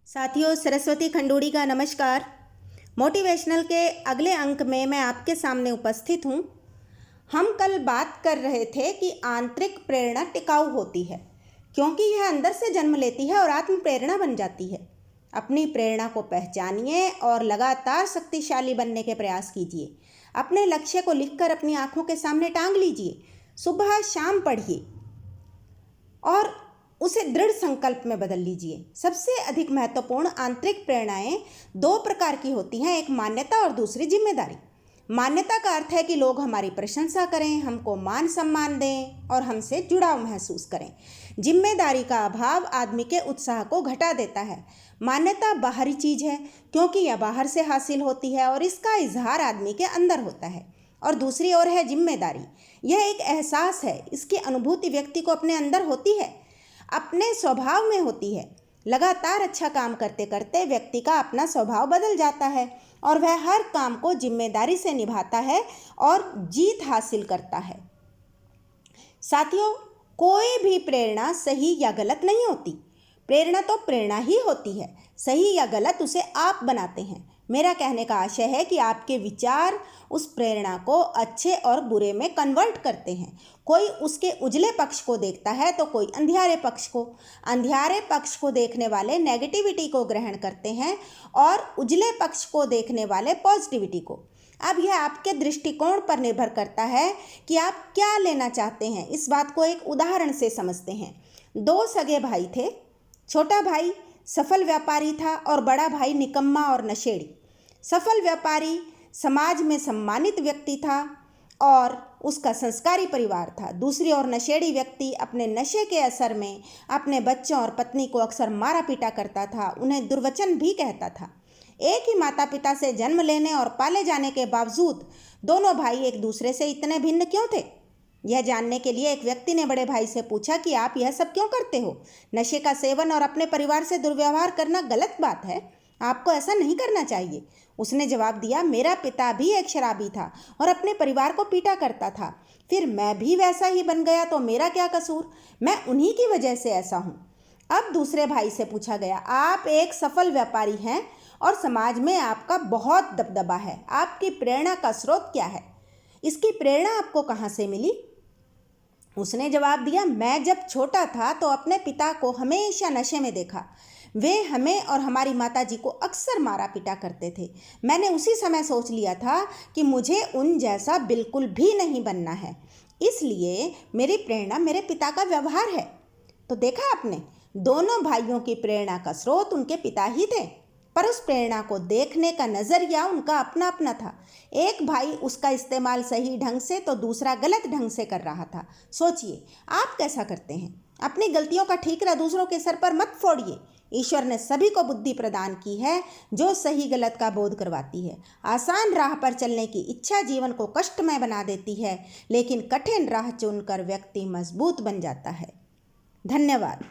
साथियों, सरस्वती खंडूड़ी का नमस्कार। मोटिवेशनल के अगले अंक में मैं आपके सामने उपस्थित हूँ। हम कल बात कर रहे थे कि आंतरिक प्रेरणा टिकाऊ होती है क्योंकि यह अंदर से जन्म लेती है और आत्म प्रेरणा बन जाती है। अपनी प्रेरणा को पहचानिए और लगातार शक्तिशाली बनने के प्रयास कीजिए। अपने लक्ष्य को लिखकर अपनी आंखों के सामने टांग लीजिए। सुबह शाम पढ़िए और उसे दृढ़ संकल्प में बदल लीजिए। सबसे अधिक महत्वपूर्ण आंतरिक प्रेरणाएं दो प्रकार की होती हैं, एक मान्यता और दूसरी जिम्मेदारी। मान्यता का अर्थ है कि लोग हमारी प्रशंसा करें, हमको मान सम्मान दें और हमसे जुड़ाव महसूस करें। जिम्मेदारी का अभाव आदमी के उत्साह को घटा देता है। मान्यता बाहरी चीज है क्योंकि यह बाहर से हासिल होती है और इसका इजहार आदमी के अंदर होता है। और दूसरी ओर है जिम्मेदारी। यह एक एहसास है, इसकी अनुभूति व्यक्ति को अपने अंदर होती है, अपने स्वभाव में होती है। लगातार अच्छा काम करते करते व्यक्ति का अपना स्वभाव बदल जाता है और वह हर काम को जिम्मेदारी से निभाता है और जीत हासिल करता है। साथियों, कोई भी प्रेरणा सही या गलत नहीं होती। प्रेरणा तो प्रेरणा ही होती है, सही या गलत उसे आप बनाते हैं। मेरा कहने का आशय है कि आपके विचार उस प्रेरणा को अच्छे और बुरे में कन्वर्ट करते हैं। कोई उसके उजले पक्ष को देखता है तो कोई अंधियारे पक्ष को। अंधियारे पक्ष को देखने वाले नेगेटिविटी को ग्रहण करते हैं और उजले पक्ष को देखने वाले पॉजिटिविटी को। अब यह आपके दृष्टिकोण पर निर्भर करता है कि आप क्या लेना चाहते हैं। इस बात को एक उदाहरण से समझते हैं। दो सगे भाई थे। छोटा भाई सफल व्यापारी था और बड़ा भाई निकम्मा और नशेड़ी। सफल व्यापारी समाज में सम्मानित व्यक्ति था और उसका संस्कारी परिवार था। दूसरी ओर नशेड़ी व्यक्ति अपने नशे के असर में अपने बच्चों और पत्नी को अक्सर मारा पीटा करता था, उन्हें दुर्वचन भी कहता था। एक ही माता पिता से जन्म लेने और पाले जाने के बावजूद दोनों भाई एक दूसरे से इतने भिन्न क्यों थे? यह जानने के लिए एक व्यक्ति ने बड़े भाई से पूछा कि आप यह सब क्यों करते हो? नशे का सेवन और अपने परिवार से दुर्व्यवहार करना गलत बात है, आपको ऐसा नहीं करना चाहिए। उसने जवाब दिया, मेरा पिता भी एक शराबी था और अपने परिवार को पीटा करता था, फिर मैं भी वैसा ही बन गया तो मेरा क्या कसूर? मैं उन्हीं की वजह से ऐसा हूँ। अब दूसरे भाई से पूछा गया, आप एक सफल व्यापारी हैं और समाज में आपका बहुत दबदबा है, आपकी प्रेरणा का स्रोत क्या है? इसकी प्रेरणा आपको कहाँ से मिली? उसने जवाब दिया, मैं जब छोटा था तो अपने पिता को हमेशा नशे में देखा। वे हमें और हमारी माताजी को अक्सर मारा पीटा करते थे। मैंने उसी समय सोच लिया था कि मुझे उन जैसा बिल्कुल भी नहीं बनना है, इसलिए मेरी प्रेरणा मेरे पिता का व्यवहार है। तो देखा आपने, दोनों भाइयों की प्रेरणा का स्रोत उनके पिता ही थे, पर उस प्रेरणा को देखने का नज़रिया उनका अपना अपना था। एक भाई उसका इस्तेमाल सही ढंग से तो दूसरा गलत ढंग से कर रहा था। सोचिए, आप कैसा करते हैं? अपनी गलतियों का ठीकरा दूसरों के सर पर मत फोड़िए। ईश्वर ने सभी को बुद्धि प्रदान की है जो सही गलत का बोध करवाती है। आसान राह पर चलने की इच्छा जीवन को कष्टमय बना देती है, लेकिन कठिन राह चुनकर व्यक्ति मजबूत बन जाता है। धन्यवाद।